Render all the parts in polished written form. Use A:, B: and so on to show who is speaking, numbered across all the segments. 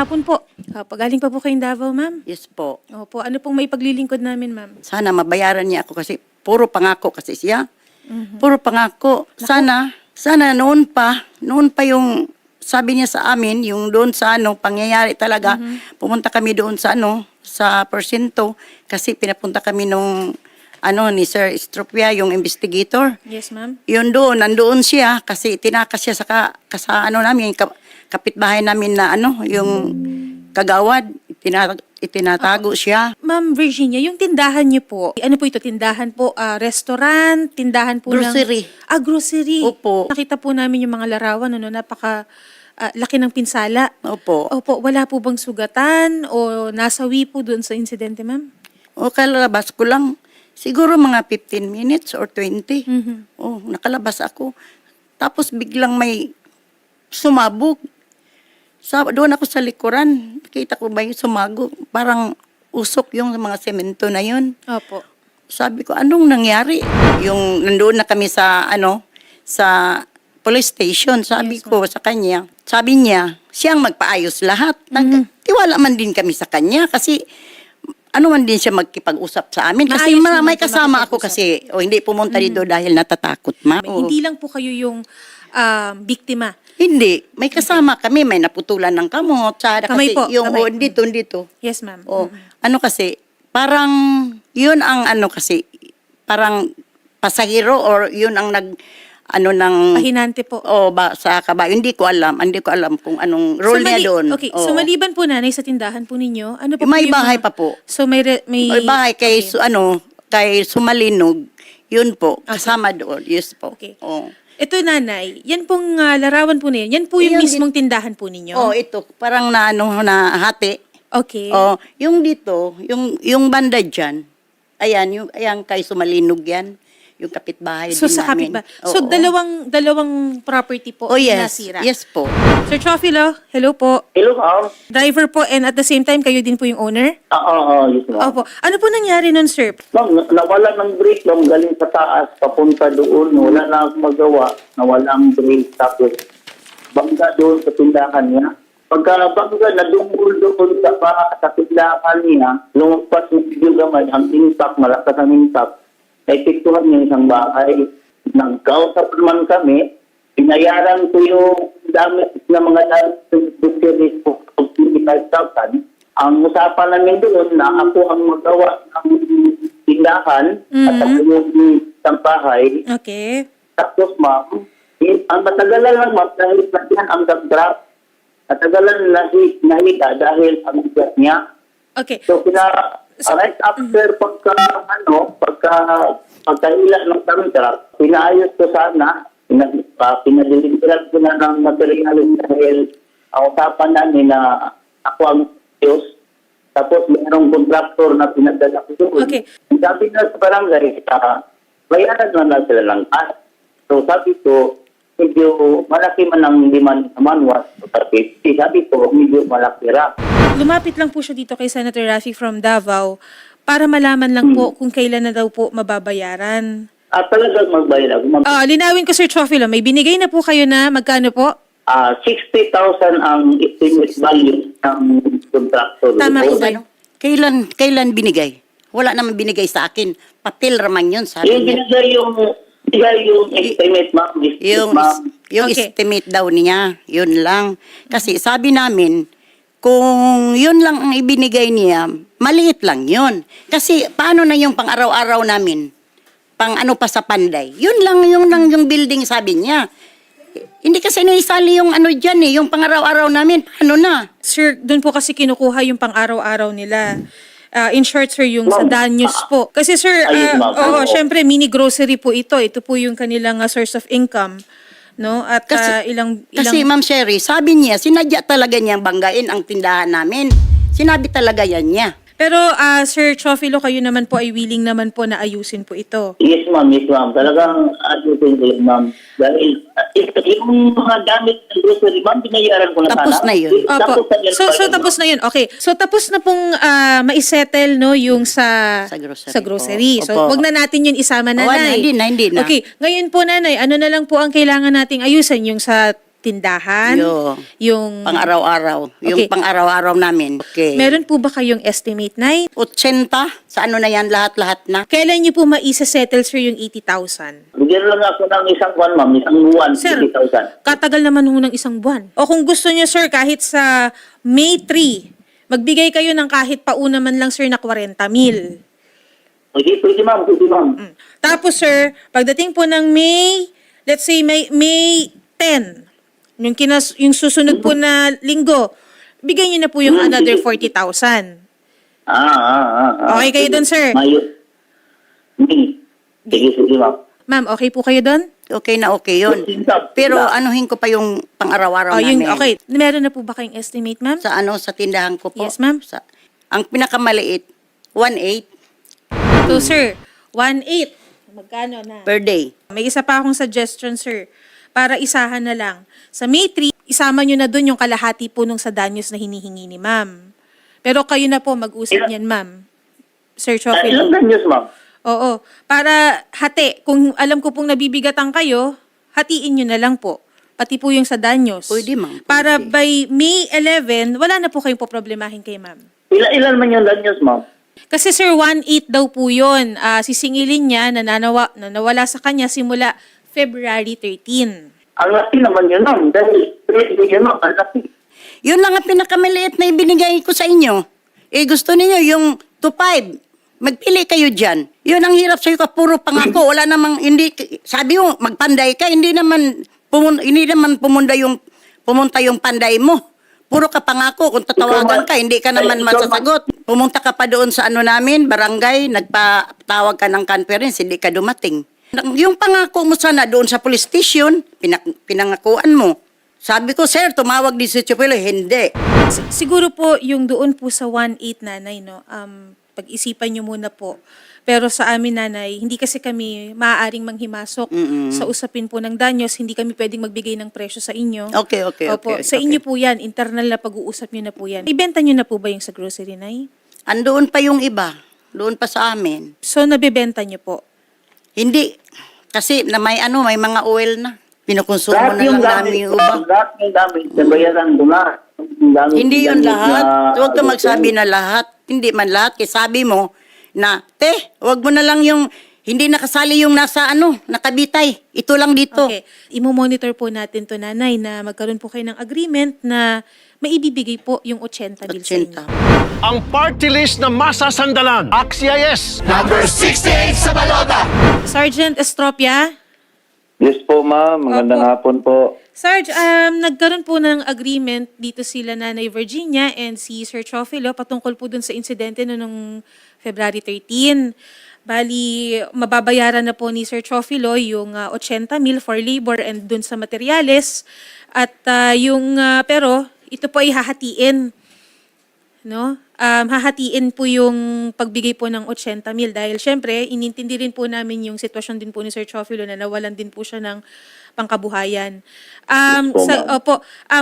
A: hapon po. Pagaling pa po kayong Davao, ma'am?
B: Yes po.
A: Opo, ano pong may paglilingkod namin, ma'am?
B: Sana mabayaran niya ako kasi puro pangako kasi siya. Puro pangako. Sana noon pa yung sabi niya sa amin, yung doon sa pangyayari talaga, pumunta kami doon sa sa porsyento kasi pinapunta kami nung ni Sir Estropia, yung investigator.
A: Yes, ma'am.
B: Yun doon, nandoon siya kasi tinakas siya sa namin, kapitbahay namin na yung kagawad, itinatago siya.
A: Ma'am Virginia, yung tindahan niyo po, ano po ito? Tindahan po, restaurant, tindahan po
B: Grocery.
A: Grocery.
B: Opo.
A: Nakita po namin yung mga larawan, napaka laki ng pinsala.
B: Opo.
A: Opo, wala po bang sugatan o nasawi po doon sa insidente, ma'am?
B: O kalabas ko lang, siguro mga 15 minutes or 20. Nakalabas ako. Tapos biglang may sumabog. Doon ako sa likuran. Kita ko ba yung sumago? Parang usok yung mga semento na yun.
A: Opo.
B: Sabi ko, anong nangyari? Yung nandoon na kami sa sa police station. Sabi ko sa kanya, sabi niya, siyang magpaayos lahat. Tiwala man din kami sa kanya kasi man din siya magkipag-usap sa amin. Kasi
A: Maayos
B: may
A: naman
B: kasama
A: siya
B: ako kasi hindi pumunta dito dahil natatakot, ma.
A: Hindi lang po kayo yung biktima.
B: Hindi. May kasama kami. May naputulan ng kamot.
A: Kamay
B: Kasi
A: po,
B: yung
A: kamay.
B: dito.
A: Yes, ma'am.
B: Kasi, parang, yun ang kasi, parang pasahero or yun ang
A: Pahinante po.
B: sa kabayo. Hindi ko alam kung anong role niya doon.
A: Okay, so maliban po nanay sa tindahan po ninyo, ano po
B: May
A: yung
B: bahay
A: mga-
B: pa po.
A: So may
B: May bahay kay,
A: okay.
B: kay Sumalinog. Yun po. Kasama doon. Yes po.
A: Okay.
B: Oo.
A: Ito nanay, yan pong larawan po na yan po yung
B: Yan,
A: mismong tindahan po ninyo?
B: Ito. Parang na hati.
A: Okay.
B: Yung dito, yung banda dyan, ayan kay Sumalinog yan, yung kapitbahay
A: So
B: din
A: sa
B: namin.
A: kapit ba? So dalawang property po
B: Yes.
A: nasira?
B: Yes po.
A: Sir Chofilo, hello po.
C: Hello, ma'am.
A: Driver po and at the same time kayo din po yung owner?
C: Yes, ma'am.
A: Opo. Ano po nangyari nun, sir?
C: Ma'am, nawala ng brake, ma'am, galing sa taas, papunta doon, wala na akong magawa, nawala ang brake, tapos bangga doon sa tindahan niya. Pagka bangga, nadungol doon sa tindahan niya, lumagpas yung gamay, ang impact, malakas ang impact, naipiktuhan niya isang bahay. Nagkausap naman kami, pinayaran ko yung damit na mga damit po, 25,000. Ang usapan namin doon na ako ang magawa ng tindahan at ako yung isang bahay.
A: Okay.
C: Tapos ma'am, ang matagalan lang ma'am, dahil nandiyan ang gag-drop. Matagalan nahiga dahil ang ugat niya.
A: Okay.
C: So, right after pagkahila ng contract, pinaayos ko sana, pinadiligiran ko na ng materialis dahil ang usapan namin na ako ang Diyos. Tapos mayroong contractor na pinadala ko doon.
A: Okay.
C: Sabi na sa barangay, bayaran na sila ng cash. So sabi ko, medyo malaki man ang demand naman was 50. Sabi ko, medyo malaki ra.
A: Lumapit lang po siya dito kay Senator Raffy from Davao para malaman lang po kung kailan na daw po mababayaran.
C: Talagang magbayad ako.
A: Linawin ko, Sir Chofilo, may binigay na po kayo na magkano po?
C: 60,000 ang estimate value ng contractor.
A: Tama po ba?
B: Kailan binigay? Wala naman binigay sa akin. Papel raman yun, sabi
C: Yung
B: niya.
C: binigay yung estimate, ma'am.
B: Yung
A: Okay.
B: estimate daw niya, yun lang. Kasi sabi namin, kung yun lang ang ibinigay niya, maliit lang yun. Kasi paano na yung pang-araw-araw namin? Pang pa sa Panday? Yun lang yung building, sabi niya. Hindi kasi naisali yung dyan yung pang-araw-araw namin. Paano na?
A: Sir, doon po kasi kinukuha yung pang-araw-araw nila. In short, sir, yung sa Danyos po. Kasi sir,
C: Ayun, ma'am.
A: syempre, mini grocery po ito. Ito po yung kanilang source of income. No? At ilang...
B: Kasi Ma'am Sherry, sabi niya, sinadya talaga niyang banggain ang tindahan namin. Sinabi talaga yan niya.
A: Pero, Sir Chofilo, kayo naman po ay willing naman po na ayusin po ito.
C: Yes, ma'am. Yes, ma'am. Talagang ayusin ko yun, ma'am. Dahil yung mga gamit ng grocery, ma'am, binayaran ko na
B: Tapos
C: sana.
B: na yun.
A: Opo.
C: Tapos na yun.
A: So tapos na yun. Okay. So tapos na pong maisettle no yung sa grocery.
B: po.
A: So
B: Opo.
A: wag na natin yun isama,
B: Oo,
A: nanay.
B: hindi na.
A: Okay. Ngayon po, nanay, ano na lang po ang kailangan nating ayusin yung sa tindahan, yung
B: Pang-araw-araw. Yung
A: Okay.
B: pang-araw-araw namin. Okay.
A: meron po ba kayong estimate, Nay?
B: 80 sa ano na yan, lahat-lahat na.
A: Kailan niyo po maisa-settle, sir, yung 80,000?
C: Bigyan lang ako ng isang buwan, ma'am. Isang buwan,
A: Sir,
C: 50,000.
A: katagal naman ho ng isang buwan. O kung gusto niyo, sir, kahit sa May 3, magbigay kayo ng kahit pauna man lang, sir, na 40,000.
C: Pwede, ma'am. Pwede, ma'am.
A: Tapos, sir, pagdating po ng May, let's say May 10, yung susunod po na linggo, bigay niyo na po yung another 40,000. Okay kayo dun, sir?
C: Mayo. Sige, ma'am.
A: Ma'am, okay po kayo doon?
B: Okay na okay yun. Pero anuhin ko pa yung pang-araw-araw namin.
A: Okay. Meron na po ba kayong estimate, ma'am?
B: Sa tindahan ko po.
A: Yes, ma'am.
B: Ang pinakamaliit, 1.8
A: So, sir, 1.8. Magkano na?
B: per day.
A: May isa pa akong suggestion, sir. Para isahan na lang. Sa May 3, isama nyo na doon yung kalahati po nung sa danyos na hinihingi ni ma'am. Pero kayo na po mag-usap niyan, ma'am. Sir
C: Ilang
A: Chofil.
C: danyos, ma'am?
A: Oo. Para hati. Kung alam ko pong nabibigatan kayo, hatiin nyo na lang po. Pati po yung sa danyos.
B: Pwede, ma'am. Pwede.
A: Para by May 11, wala na po kayong poproblemahin kay ma'am.
C: Ilan man yung danyos, ma'am?
A: Kasi sir, 1.8 daw po yun. Sisingilin niya na nawala sa kanya simula February 13.
C: Ang laki naman yun, ma'am. Dahil, yun, ma'am, ang laki.
B: Yun lang ang pinakamaliit na ibinigay ko sa inyo. Gusto niyo yung 2.5. Magpili kayo dyan. Yun ang hirap sa'yo ka, puro pangako. Wala namang, hindi, sabi mo, magpanday ka, hindi naman pumunta yung panday mo. Puro ka pangako. Kung tatawagan ka, hindi ka naman masasagot. Pumunta ka pa doon sa ano namin, barangay, nagpatawag ka ng conference, hindi ka dumating. Yung pangako mo sana doon sa police station, pinangakuan mo. Sabi ko, sir, tumawag din si Chupilo. Hindi.
A: Siguro po yung doon po sa 1.8 nanay, no, pag-isipan nyo muna po. Pero sa amin nanay, hindi kasi kami maaaring manghimasok sa usapin po ng danyos. Hindi kami pwedeng magbigay ng presyo sa inyo.
B: Okay.
A: Opo, sa inyo po yan, internal na pag-uusap nyo na po yan. Ibenta nyo na po ba yung sa grocery, nay?
B: Andoon pa yung iba. Doon pa sa amin.
A: So, nabibenta nyo po?
B: Hindi. Kasi na may mga oil na. Pinukonsumo na lang namin yung iba.
C: Lahat yung gamit, nabayaran doon lahat.
B: Hindi yun lahat. Huwag ka magsabi na lahat. Hindi man lahat. Kasi sabi mo na, huwag mo na lang yung, hindi nakasali yung nasa nakabitay. Ito lang dito.
A: Okay. Imo-monitor po natin to nanay na magkaroon po kayo ng agreement na maibibigay po yung 80 mil sa inyo.
B: 80.
D: Ang party list na masasandalan. Axia yes.
A: Sergeant Estropia?
C: Yes po, ma'am. Magandang hapon po.
A: Sarge, nagkaroon po ng agreement dito sila Nanay Virginia and si Sir Chofilo patungkol po dun sa insidente noong February 13. Bali, mababayaran na po ni Sir Chofilo yung 80 mil for labor and dun sa materyales. At pero ito po ay hahatiin. No? Hahatiin po yung pagbigay po ng 80 mil dahil syempre, inintindi rin po namin yung sitwasyon din po ni Sir Chofilo na nawalan din po siya ng pangkabuhayan.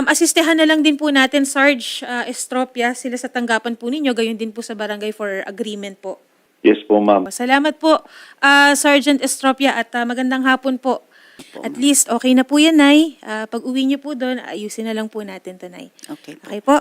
A: Asistehan na lang din po natin, Sarge Estropia, sila sa tanggapan po ninyo, gayon din po sa barangay for agreement po.
C: Yes po, ma'am.
A: Salamat po, Sergeant Estropia, at magandang hapon po. At least, okay na po yan, Nay. Pag uwi niyo po doon, ayusin na lang po natin to, Nay.
B: Okay po.
A: Okay po.